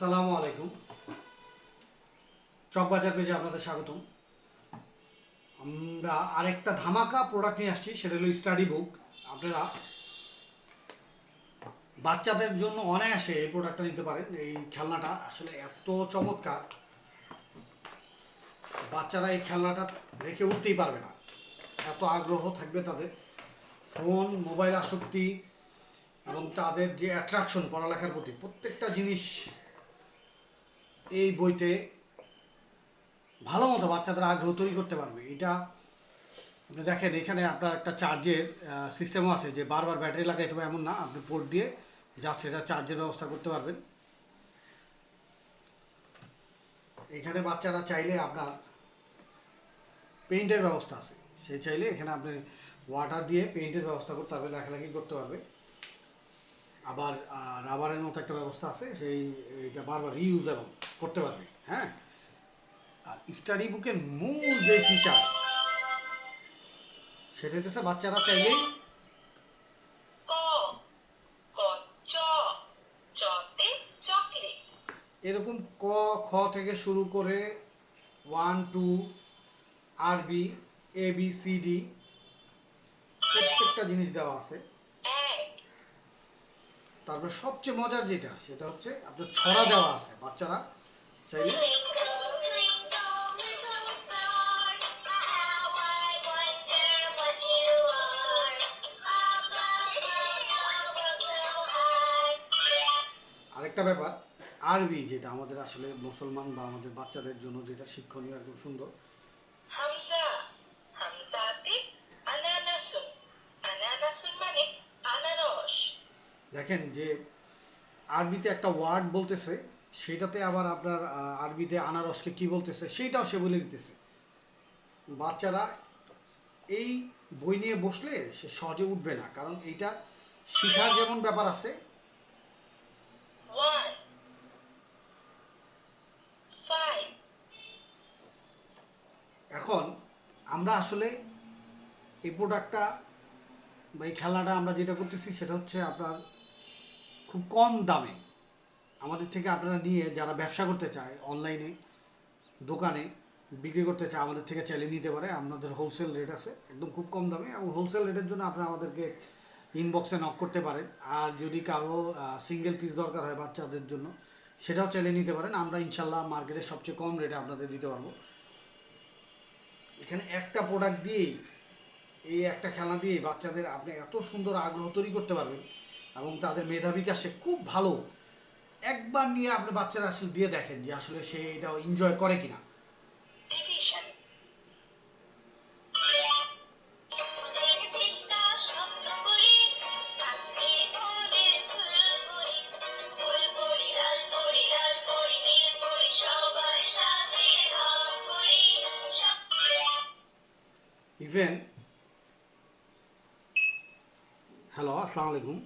আসসালামু আলাইকুম। চকবাজার পেজে আপনাদের স্বাগতম। আমরা আরেকটা ধামাকা প্রোডাক্ট নিয়ে আসছি, সেটা হলো স্টাডি বুক। আপনারা বাচ্চাদের জন্য অনায়াসে এই প্রোডাক্টটা নিতে পারেন। এই খেলনাটা আসলে এত চমৎকার, বাচ্চারা এই খেলনাটা রেখে উঠতেই পারবে না, এত আগ্রহ থাকবে তাদের। ফোন, মোবাইল আসক্তি এবং তাদের যে অ্যাট্রাকশন পড়ালেখার প্রতি, প্রত্যেকটা জিনিস এই বইতে ভালো মতো বাচ্চাদের আগ্রহ তৈরি করতে পারবে। এটা আপনি দেখেন, এখানে আপনার একটা চার্জের সিস্টেমও আছে, যে বারবার ব্যাটারি লাগাইতে হবে এমন না, আপনি পোর্ট দিয়ে জাস্ট এটা চার্জের ব্যবস্থা করতে পারবেন। এখানে বাচ্চারা চাইলে আপনার পেইন্টের ব্যবস্থা আছে, সে চাইলে এখানে আপনি ওয়াটার দিয়ে পেইন্টের ব্যবস্থা করতে পারবে, লেখালেখি করতে পারবে। আবার রাবারের মতো একটা ব্যবস্থা আছে, সেই এটা বারবার রিইউজ এবং করতে পারবে। হ্যাঁ, আর স্টাডি বুকের মূল যে ফিচার, সেটা হচ্ছে বাচ্চারা চাইলেই ক ক চ চতে চকলেট। এরকম ক খ থেকে শুরু করে 1 2 আরবি, এ বি সি ডি, প্রত্যেকটা জিনিস দেওয়া আছে। এক তারপর সবচেয়ে মজার যেটা, সেটা হচ্ছে আপনার ছড়া দেওয়া আছে, বাচ্চারা চাইলে Twinkle, twinkle, little star, how I wonder what you are. Up above so high. আরেকটা ব্যাপার, আরবি যেটা আমাদের আসলে মুসলমান বা আমাদের বাচ্চাদের জন্য যেটা শিক্ষণীয়, একদম সুন্দর। হামজা হামজাতে আনানাসুন, আনানাসুন মানে আনারস। দেখেন যে আরবিতে একটা ওয়ার্ড বলতেছে, সেটাতে আবার আপনার আরবিতে আনারসকে কি বলতেছে সেইটাও সে বলে দিতেছে। বাচ্চারা এই বই নিয়ে বসলে সে সহজে উঠবে না, কারণ এইটা শিখার যেমন ব্যাপার আছে। ওয়ান ফাইভ এখন আমরা আসলে এই প্রোডাক্টটা বা এই খেলনাটা আমরা যেটা করতেছি, সেটা হচ্ছে আপনার খুব কম দামে আমাদের থেকে আপনারা নিয়ে, যারা ব্যবসা করতে চায় অনলাইনে দোকানে বিক্রি করতে চায়, আমাদের থেকে চাইলে নিতে পারে। আমাদের হোলসেল রেট আছে একদম খুব কম দামে, এবং হোলসেল রেটের জন্য আপনারা আমাদেরকে ইনবক্সে নক করতে পারেন। আর যদি কারো সিঙ্গেল পিস দরকার হয় বাচ্চাদের জন্য, সেটাও চাইলে নিতে পারেন। আমরা ইনশাল্লাহ মার্কেটের সবচেয়ে কম রেটে আপনাদের দিতে পারবো। এখানে একটা প্রোডাক্ট দিয়েই, এই একটা খেলনা দিয়ে বাচ্চাদের আপনি এত সুন্দর আগ্রহ তৈরি করতে পারবেন, এবং তাদের মেধা বিকাশে খুব ভালো। একবার নিয়ে আপনি বাচ্চারা আসলে দিয়ে দেখেন যে আসলে সে এটা এনজয় করে কিনা। ডিভিশন। তৃষ্ণা শব্দ করি, সাথে ওদের ফুল করি, ফুল করি লাল করি, লাল করি নীল করি, সবার সাথে ভাগ করি। ইভেন, হ্যালো, আসসালামু আলাইকুম।